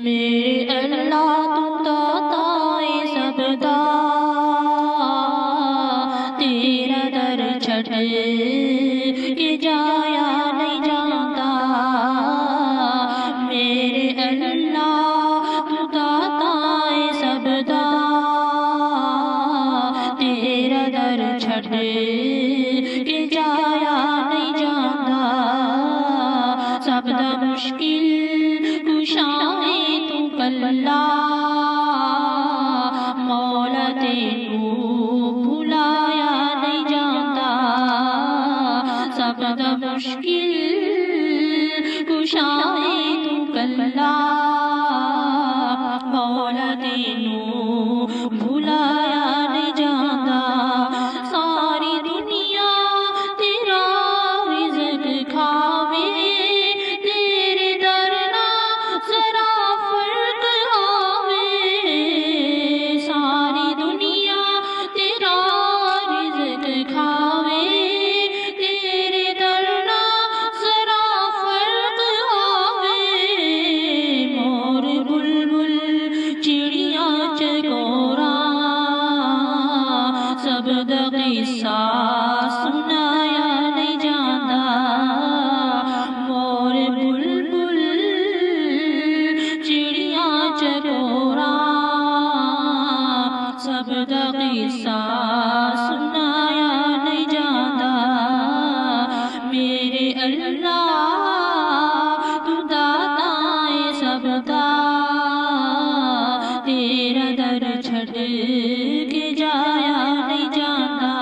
میرے اللہ تو داتا سب دا، تیرا در چھٹ کے جایا نہیں جاتا۔ میرے اللہ تو داتا سب دا، تیرا در چھٹ کے جایا نہیں جاتا۔ سب دا مشکل کشائے تو کلا، مولا تینوں بھلایا نہیں جاتا۔ سب دا مشکل کشائے تو کلا، مولا تینوں بھلایا نہیں جاتا۔ ساری دنیا تیرا رزق کھاوے، تیرے در نا ذرا فرق آوے۔ ساری دنیا تیرا رزق کھاوے، تیرے در نا ذرا فرق آوے۔ مور بلبل چڑیاں چکوراں، سب دا قصہ سنایا نہیں جاتا۔ مور بلبل چڑیاں چکوراں، سب دا قصہ سنایا نہیں جاتا۔ میرے اللہ تو داتا سب دا، تیرا در چھٹ کے جایا نہیں جاتا۔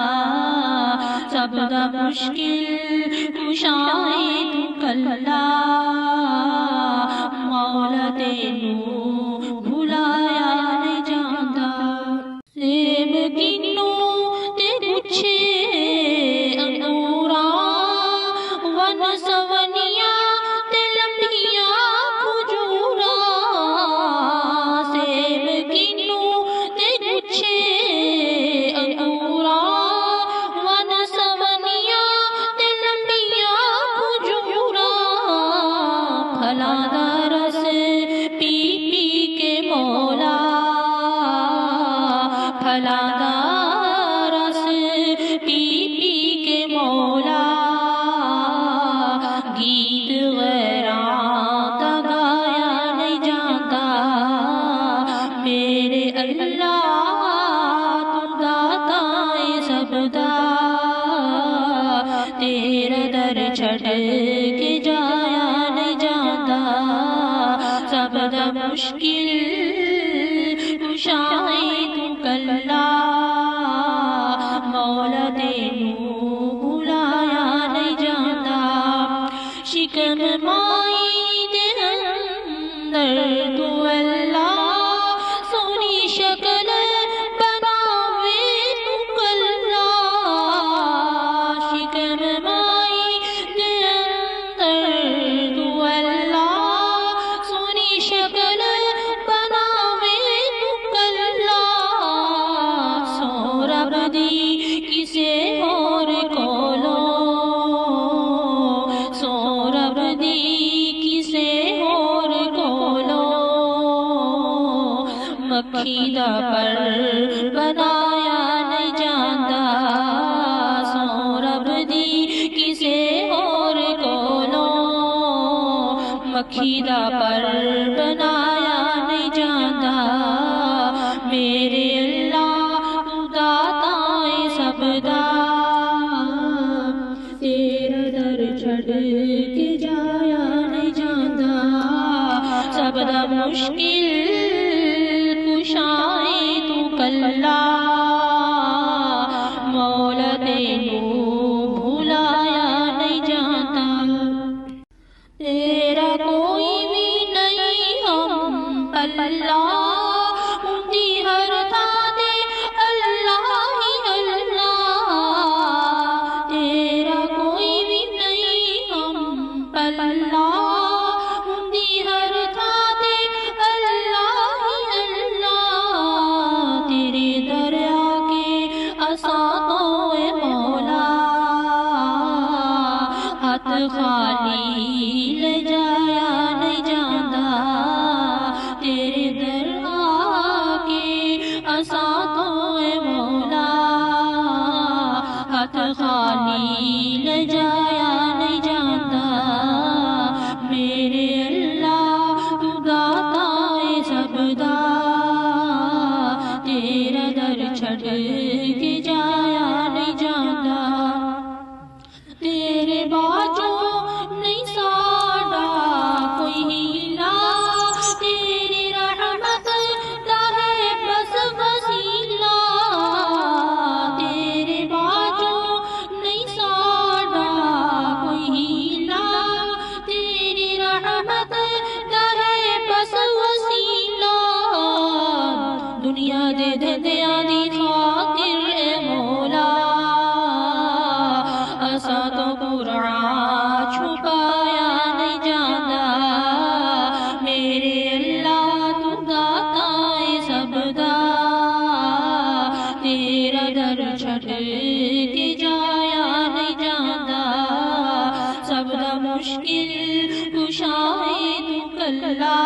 سب دا مشکل کشائے تو کلا، مولا تینوں بھلایا نہیں جاتا۔ سیب کنوں تے گچھے انگوراں، ون سونیاں تے لمبیاں کھجوراں۔ سیب کنوں تے گچھے انگوراں، ون سونیاں تے لمبیاں کھجوراں۔ پھلاں دا رس پی پی کے مولا، پھلاں دا رس پی پی کے مولا، گیت غیراں دا گایا نہیں جاتا۔ میرے اللہ تو داتا سب دا، تیرا در چھٹ کے جایا نہیں جاتا۔ سب دا مشکل کشائے تو کلا، مولا تینوں بھلایا نہیں جاتا۔ شکم مائی دے اندر تو اللہ، سونی شکل بناوے تو کلا۔ شکم مائی دے اندر تو اللہ، سونی شکل بناوے تو کلا۔ سو رب دی کسے اور کولو، سو رب دی کسے اور کولو، مکھی دا پر بنایا نہیں جاتا۔ سو رب دی کسے اور کولو، مکھی دا پر بنایا نہیں جاتا۔ میرے اللہ تو داتا سب دا، تیرا در چھٹ کے جایا نہیں جاتا۔ سب دا مشکل کشائے تو کلا، مولا تینوں بھلایا نہیں جاتا۔ تیرا کوئی بھی نہیں ہم پلہ، اندی ہر تھاں تے اللہ ہی اللہ۔ تیرا کوئی بھی نہیں ہم پلہ، اندی ہر تھاں تے اللہ ہی اللہ۔ تیرے دریا کے اساتوں اے مولا، ہاتھ خالی لے جایا نہیں جاتا۔ داتا ہے سب دا، تیرا در چھڈ کے جایا نہیں جاندا، تیرے باجوں نہیں ساڈا کوئی ہیلا، تیری رحمت دا ہے بس وسیلہ، تیرے باجوں نہیں ساڈا کوئی ہیلا، تیری رحمت دا ہے بس وسیلہ، دنیا دے دھندیاں دی خاطر اے مولا، اساں تو قرآن چھپایا نہیں جاندا، میرے اللہ تو داتا ہے سب دا، تیرا در چھڈ کے جایا نہیں جاندا، سب دا مشکل کشا ہے تو کلا،